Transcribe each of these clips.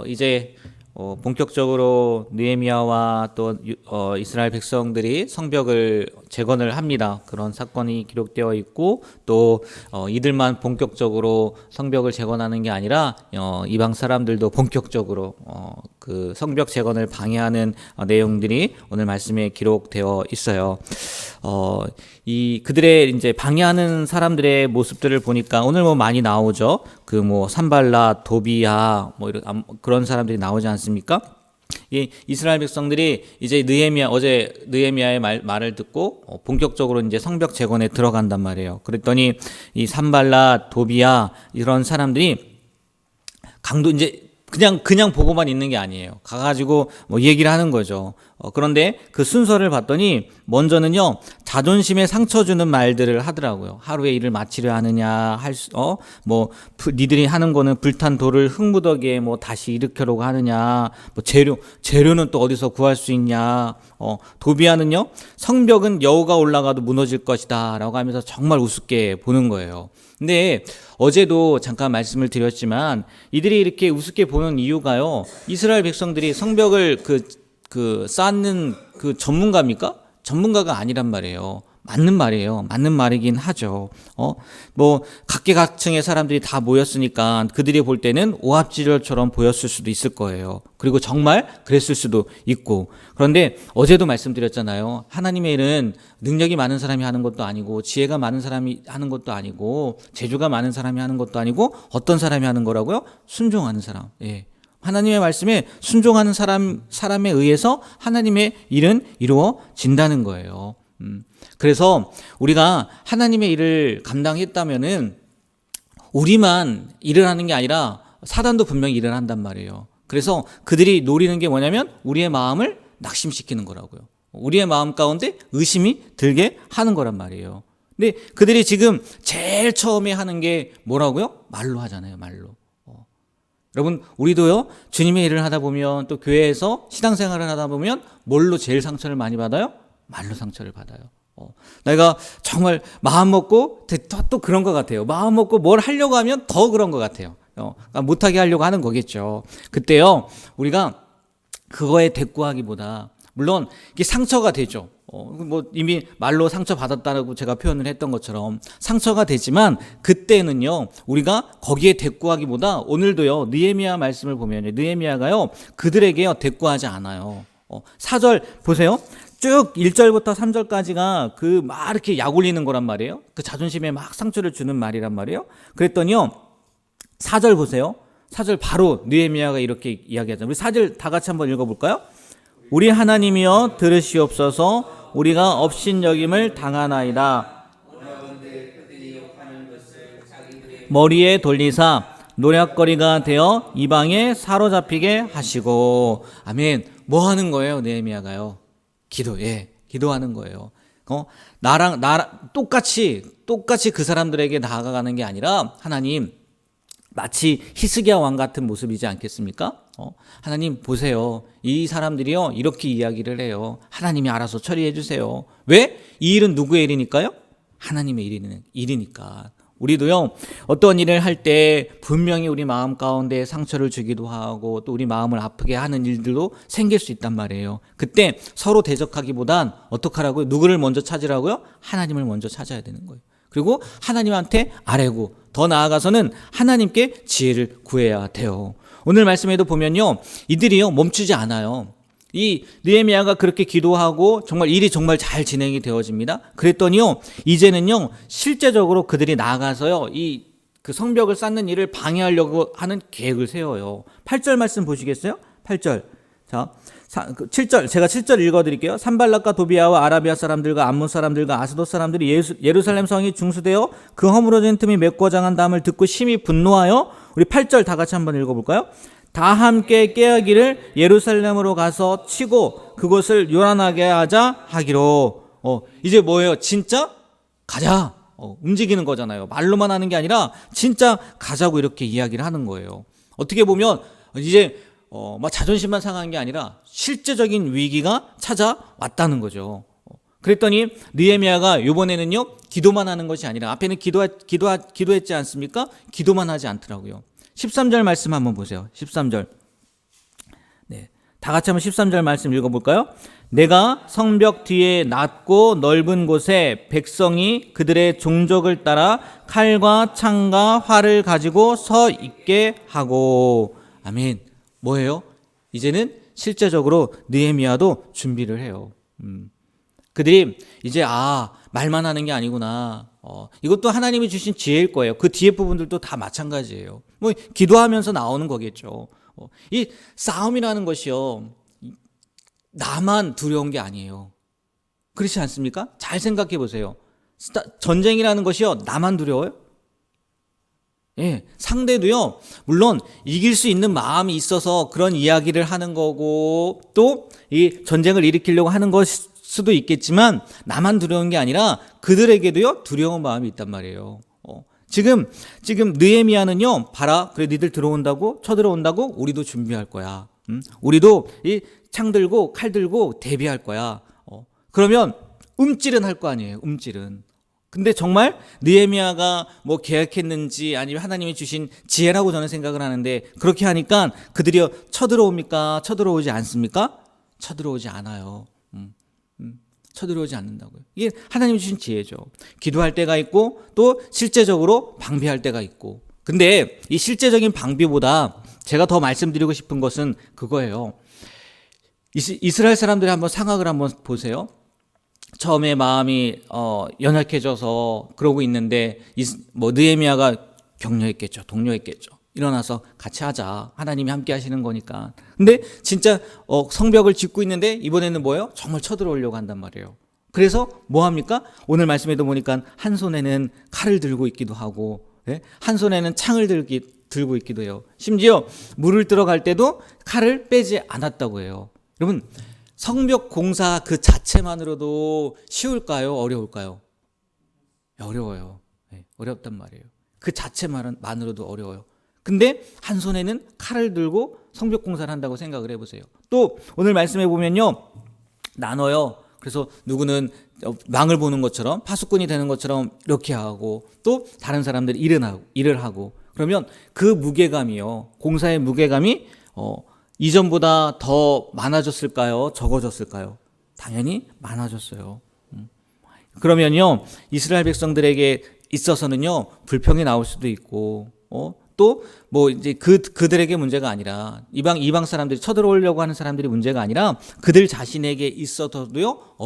이제 본격적으로 느헤미야와 또 이스라엘 백성들이 성벽을 재건을 합니다. 그런 사건이 기록되어 있고 또 이들만 본격적으로 성벽을 재건하는 게 아니라 이방 사람들도 본격적으로 그 성벽 재건을 방해하는 내용들이 오늘 말씀에 기록되어 있어요. 이 그들의 이제 방해하는 사람들의 모습들을 보니까 오늘 뭐 많이 나오죠. 그 뭐 산발랏, 도비야 뭐 이런 그런 사람들이 나오지 않습니까? 이 이스라엘 백성들이 이제 어제 느헤미야의 말을 듣고 본격적으로 이제 성벽 재건에 들어간단 말이에요. 그랬더니 이 산발랏, 도비야 이런 사람들이 이제 그냥 보고만 있는 게 아니에요. 가가지고 뭐 얘기를 하는 거죠. 그런데 그 순서를 봤더니 먼저는요 자존심에 상처 주는 말들을 하더라고요. 하루에 일을 마치려 하느냐, 니들이 하는 거는 불탄 돌을 흙무더기에 뭐 다시 일으켜려고 하느냐, 뭐 재료는 또 어디서 구할 수 있냐. 도비아는요 성벽은 여호가 올라가도 무너질 것이다라고 하면서 정말 우습게 보는 거예요. 근데 어제도 잠깐 말씀을 드렸지만 이들이 이렇게 우습게 보는 이유가요. 이스라엘 백성들이 성벽을 쌓는 그 전문가입니까? 전문가가 아니란 말이에요. 맞는 말이에요. 맞는 말이긴 하죠. 뭐 각계각층의 사람들이 다 모였으니까 그들이 볼 때는 오합지졸처럼 보였을 수도 있을 거예요. 그리고 정말 그랬을 수도 있고. 그런데 어제도 말씀드렸잖아요. 하나님의 일은 능력이 많은 사람이 하는 것도 아니고 지혜가 많은 사람이 하는 것도 아니고 재주가 많은 사람이 하는 것도 아니고 어떤 사람이 하는 거라고요? 순종하는 사람. 예. 하나님의 말씀에 순종하는 사람에 의해서 하나님의 일은 이루어진다는 거예요. 그래서 우리가 하나님의 일을 감당했다면은 우리만 일을 하는 게 아니라 사단도 분명히 일을 한단 말이에요. 그래서 그들이 노리는 게 뭐냐면 우리의 마음을 낙심시키는 거라고요. 우리의 마음 가운데 의심이 들게 하는 거란 말이에요. 근데 그들이 지금 제일 처음에 하는 게 뭐라고요? 말로 하잖아요, 말로. 여러분, 우리도요, 주님의 일을 하다 보면 또 교회에서 신앙생활을 하다 보면 뭘로 제일 상처를 많이 받아요? 말로 상처를 받아요. 내가 정말 마음 먹고 또 그런 것 같아요. 마음 먹고 뭘 하려고 하면 더 그런 것 같아요. 그러니까 못하게 하려고 하는 거겠죠. 그때요, 우리가 그거에 대꾸하기보다 물론 이게 상처가 되죠. 뭐 이미 말로 상처 받았다고 제가 표현을 했던 것처럼 상처가 되지만 그때는요 우리가 거기에 대꾸하기보다 오늘도요 느헤미야 말씀을 보면 느헤미야가요 그들에게요 대꾸하지 않아요. 4절 보세요. 쭉 1절부터 3절까지가 그 막 이렇게 약 올리는 거란 말이에요. 그 자존심에 막 상처를 주는 말이란 말이에요. 그랬더니요 4절 보세요. 4절 바로 느헤미야가 이렇게 이야기하잖아요. 우리 4절 다 같이 한번 읽어볼까요? 우리 하나님이여 들으시옵소서. 우리가 업신여김을 당하나이다. 머리에 돌리사 노략거리가 되어 이방에 사로잡히게 하시고. 아멘. 뭐 하는 거예요 느헤미야가요? 기도하는 거예요. 나랑 똑같이 그 사람들에게 나아가는 게 아니라 하나님 마치 히스기야 왕 같은 모습이지 않겠습니까? 하나님 보세요. 이 사람들이요 이렇게 이야기를 해요. 하나님이 알아서 처리해 주세요. 왜? 이 일은 누구의 일이니까요? 하나님의 일이니까. 우리도요 어떤 일을 할 때 분명히 우리 마음 가운데 상처를 주기도 하고 또 우리 마음을 아프게 하는 일들도 생길 수 있단 말이에요. 그때 서로 대적하기보단 어떡하라고요? 누구를 먼저 찾으라고요? 하나님을 먼저 찾아야 되는 거예요. 그리고 하나님한테 아뢰고 더 나아가서는 하나님께 지혜를 구해야 돼요. 오늘 말씀에도 보면요 이들이요 멈추지 않아요. 이 느헤미야가 그렇게 기도하고 정말 일이 정말 잘 진행이 되어집니다. 그랬더니요 이제는요 실제적으로 그들이 나아가서요 그 성벽을 쌓는 일을 방해하려고 하는 계획을 세워요. 8절 말씀 보시겠어요? 8절. 자, 7절 제가 7절 읽어드릴게요. 산발랏과 도비아와 아라비아 사람들과 암몬 사람들과 아스돗 사람들이 예루살렘 성이 중수되어 그 허물어진 틈이 메꿔장한 담을 듣고 심히 분노하여 우리 8절 다 같이 한번 읽어볼까요? 다 함께 깨어기를 예루살렘으로 가서 치고 그곳을 요란하게 하자 하기로. 이제 뭐예요? 진짜 가자. 움직이는 거잖아요. 말로만 하는 게 아니라 진짜 가자고 이렇게 이야기를 하는 거예요. 어떻게 보면 이제 막 자존심만 상한 게 아니라 실제적인 위기가 찾아왔다는 거죠. 그랬더니 느헤미야가 이번에는요 기도만 하는 것이 아니라 앞에는 기도했지 않습니까? 기도만 하지 않더라고요. 13절 말씀 한번 보세요. 13절. 네. 다 같이 한번 13절 말씀 읽어볼까요? 내가 성벽 뒤에 낮고 넓은 곳에 백성이 그들의 종족을 따라 칼과 창과 활을 가지고 서 있게 하고. 아멘. 뭐예요? 이제는 실제적으로 느헤미야도 준비를 해요. 그들이 이제 말만 하는 게 아니구나. 이것도 하나님이 주신 지혜일 거예요. 그 뒤에 부분들도 다 마찬가지예요. 뭐 기도하면서 나오는 거겠죠. 이 싸움이라는 것이요, 나만 두려운 게 아니에요. 그렇지 않습니까? 잘 생각해 보세요. 전쟁이라는 것이요, 나만 두려워요? 예, 상대도요, 물론 이길 수 있는 마음이 있어서 그런 이야기를 하는 거고, 또 이 전쟁을 일으키려고 하는 것 수도 있겠지만, 나만 두려운 게 아니라 그들에게도요, 두려운 마음이 있단 말이에요. 지금 느헤미야는요, 봐라, 그래 니들 들어온다고, 쳐들어온다고, 우리도 준비할 거야. 우리도 이 창 들고 칼 들고 대비할 거야. 그러면 움찔은 할 거 아니에요. 움찔은. 근데 정말 느헤미야가 뭐 계획했는지 아니면 하나님이 주신 지혜라고 저는 생각을 하는데, 그렇게 하니까 그들이 쳐들어옵니까? 쳐들어오지 않습니까? 쳐들어오지 않아요. 쳐들어오지 않는다고요. 이게 하나님이 주신 지혜죠. 기도할 때가 있고 또 실제적으로 방비할 때가 있고. 근데 이 실제적인 방비보다 제가 더 말씀드리고 싶은 것은 그거예요. 이스라엘 사람들이 한번 상황을 한번 보세요. 처음에 마음이 연약해져서 그러고 있는데 느헤미야가 격려했겠죠. 독려했겠죠. 일어나서 같이 하자. 하나님이 함께 하시는 거니까. 근데 진짜 성벽을 짓고 있는데 이번에는 뭐예요? 정말 쳐들어오려고 한단 말이에요. 그래서 뭐 합니까? 오늘 말씀에도 보니까 한 손에는 칼을 들고 있기도 하고, 한 손에는 창을 들고 있기도 해요. 심지어 물을 들어갈 때도 칼을 빼지 않았다고 해요. 여러분, 성벽 공사 그 자체만으로도 쉬울까요? 어려울까요? 어려워요. 어렵단 말이에요. 그 자체만으로도 어려워요. 근데 한 손에는 칼을 들고 성벽 공사를 한다고 생각을 해보세요. 또 오늘 말씀해 보면요, 나눠요. 그래서 누구는 망을 보는 것처럼, 파수꾼이 되는 것처럼 이렇게 하고, 또 다른 사람들이 일을 하고. 그러면 그 무게감이요, 공사의 무게감이 이전보다 더 많아졌을까요? 적어졌을까요? 당연히 많아졌어요. 그러면요, 이스라엘 백성들에게 있어서는요, 불평이 나올 수도 있고, 또 뭐 이제 그들에게 문제가 아니라 이방 사람들이 쳐들어오려고 하는 사람들이 문제가 아니라 그들 자신에게 있어서도요,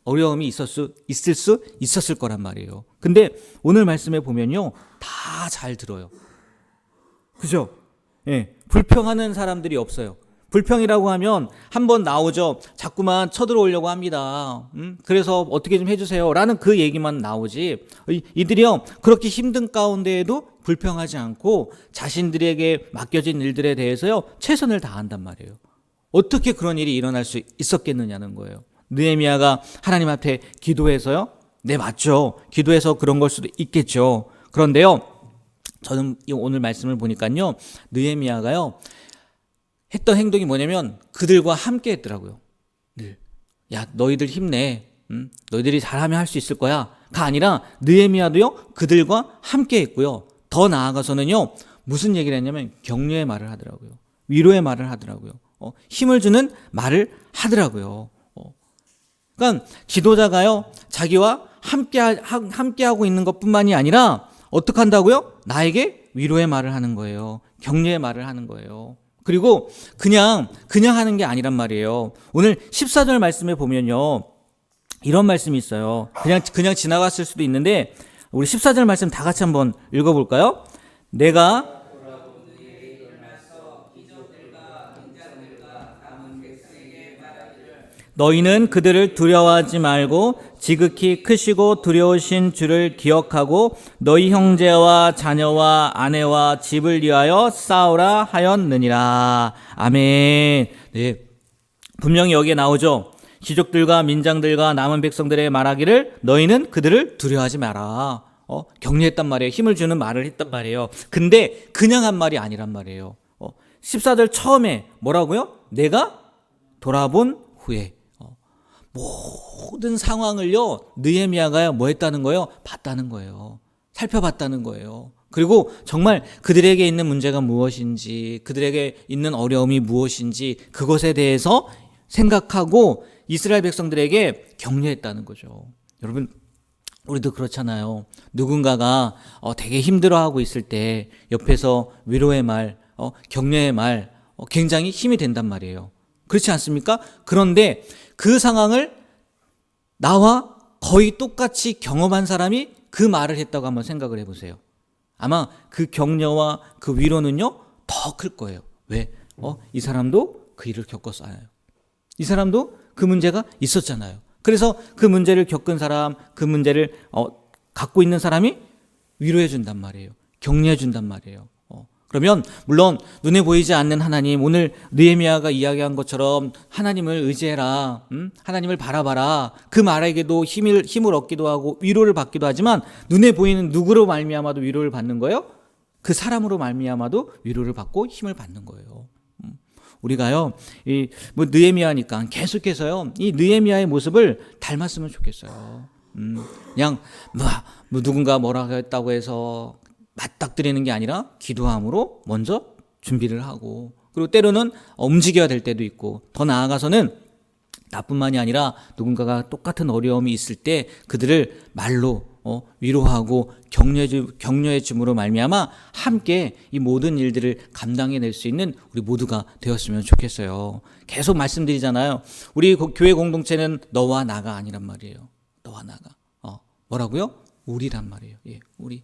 어려움이 있을 수 있었을 거란 말이에요. 근데 오늘 말씀에 보면요, 다 잘 들어요. 그죠? 예, 불평하는 사람들이 없어요. 불평이라고 하면 한번 나오죠. 자꾸만 쳐들어오려고 합니다. 그래서 어떻게 좀 해주세요 라는 그 얘기만 나오지, 이들이요, 그렇게 힘든 가운데에도 불평하지 않고 자신들에게 맡겨진 일들에 대해서요, 최선을 다한단 말이에요. 어떻게 그런 일이 일어날 수 있었겠느냐는 거예요. 느헤미야가 하나님 앞에 기도해서요, 네, 맞죠. 기도해서 그런 걸 수도 있겠죠. 그런데요, 저는 오늘 말씀을 보니까요, 느헤미야가요, 했던 행동이 뭐냐면 그들과 함께 했더라고요. 야, 너희들 힘내. 너희들이 잘하면 할 수 있을 거야. 가 아니라 느헤미야도요, 그들과 함께 했고요. 더 나아가서는요, 무슨 얘기를 했냐면 격려의 말을 하더라고요. 위로의 말을 하더라고요. 힘을 주는 말을 하더라고요. 그러니까 지도자가요, 자기와 함께하고 있는 것뿐만이 아니라 어떻게 한다고요? 나에게 위로의 말을 하는 거예요. 격려의 말을 하는 거예요. 그리고 그냥 하는 게 아니란 말이에요. 오늘 14절 말씀에 보면요, 이런 말씀이 있어요. 그냥 지나갔을 수도 있는데 우리 14절 말씀 다 같이 한번 읽어볼까요? 내가 너희는 그들을 두려워하지 말고 지극히 크시고 두려우신 주를 기억하고 너희 형제와 자녀와 아내와 집을 위하여 싸우라 하였느니라. 아멘. 네, 분명히 여기에 나오죠. 귀족들과 민장들과 남은 백성들의 말하기를 너희는 그들을 두려워하지 마라. 격려했단 말이에요. 힘을 주는 말을 했단 말이에요. 근데 그냥 한 말이 아니란 말이에요. 14절 처음에 뭐라고요? 내가 돌아본 후에. 모든 상황을요, 느헤미야가 뭐 했다는 거예요? 봤다는 거예요. 살펴봤다는 거예요. 그리고 정말 그들에게 있는 문제가 무엇인지, 그들에게 있는 어려움이 무엇인지 그것에 대해서 생각하고 이스라엘 백성들에게 격려했다는 거죠. 여러분, 우리도 그렇잖아요. 누군가가 되게 힘들어하고 있을 때 옆에서 위로의 말, 격려의 말 굉장히 힘이 된단 말이에요. 그렇지 않습니까? 그런데 그 상황을 나와 거의 똑같이 경험한 사람이 그 말을 했다고 한번 생각을 해보세요. 아마 그 격려와 그 위로는요 더 클 거예요. 왜? 이 사람도 그 일을 겪었어요. 이 사람도 그 문제가 있었잖아요. 그래서 그 문제를 겪은 사람, 그 문제를 갖고 있는 사람이 위로해 준단 말이에요. 격려해 준단 말이에요. 그러면 물론 눈에 보이지 않는 하나님, 오늘 느헤미야가 이야기한 것처럼 하나님을 의지해라, 하나님을 바라봐라, 그 말에게도 힘을 얻기도 하고 위로를 받기도 하지만 눈에 보이는 누구로 말미암아도 위로를 받는 거예요? 그 사람으로 말미암아도 위로를 받고 힘을 받는 거예요. 우리가요, 느헤미야니까 계속해서요, 이 느헤미야의 모습을 닮았으면 좋겠어요. 그냥 누군가 뭐라고 했다고 해서 맞닥뜨리는 게 아니라 기도함으로 먼저 준비를 하고, 그리고 때로는 움직여야 될 때도 있고, 더 나아가서는 나뿐만이 아니라 누군가가 똑같은 어려움이 있을 때 그들을 말로 위로하고 격려해 줌으로 말미암아 함께 이 모든 일들을 감당해낼 수 있는 우리 모두가 되었으면 좋겠어요. 계속 말씀드리잖아요. 우리 교회 공동체는 너와 나가 아니란 말이에요. 너와 나가. 뭐라고요? 우리란 말이에요. 예, 우리.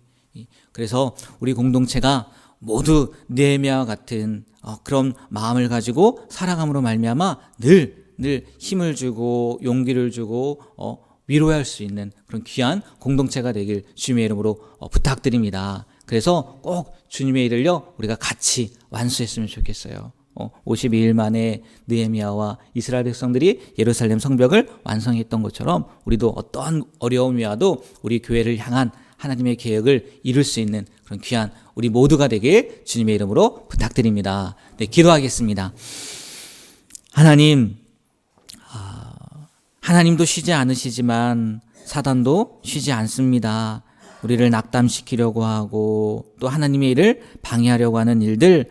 그래서 우리 공동체가 모두 느헤미야와 같은 그런 마음을 가지고 살아감으로 말미암아 늘 힘을 주고 용기를 주고 위로할 수 있는 그런 귀한 공동체가 되길 주님의 이름으로 부탁드립니다. 그래서 꼭 주님의 일을요 우리가 같이 완수했으면 좋겠어요. 52일 만에 느헤미야와 이스라엘 백성들이 예루살렘 성벽을 완성했던 것처럼 우리도 어떠한 어려움이 와도 우리 교회를 향한 하나님의 계획을 이룰 수 있는 그런 귀한 우리 모두가 되길 주님의 이름으로 부탁드립니다. 네, 기도하겠습니다. 하나님도 쉬지 않으시지만 사단도 쉬지 않습니다. 우리를 낙담시키려고 하고 또 하나님의 일을 방해하려고 하는 일들,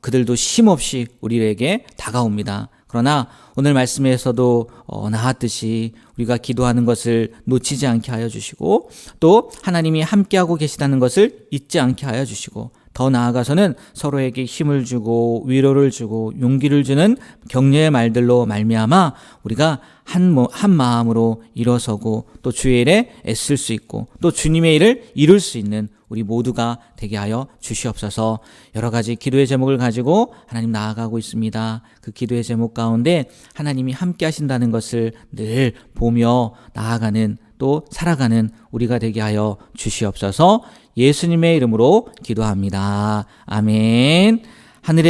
그들도 쉼없이 우리에게 다가옵니다. 그러나 오늘 말씀에서도 나왔듯이 우리가 기도하는 것을 놓치지 않게 하여 주시고 또 하나님이 함께하고 계시다는 것을 잊지 않게 하여 주시고 더 나아가서는 서로에게 힘을 주고 위로를 주고 용기를 주는 격려의 말들로 말미암아 우리가 한 마음으로 일어서고 또 주의 일에 애쓸 수 있고 또 주님의 일을 이룰 수 있는 우리 모두가 되게 하여 주시옵소서. 여러 가지 기도의 제목을 가지고 하나님 나아가고 있습니다. 그 기도의 제목 가운데 하나님이 함께 하신다는 것을 늘 보며 나아가는 또 살아가는 우리가 되게 하여 주시옵소서. 예수님의 이름으로 기도합니다. 아멘. 하늘의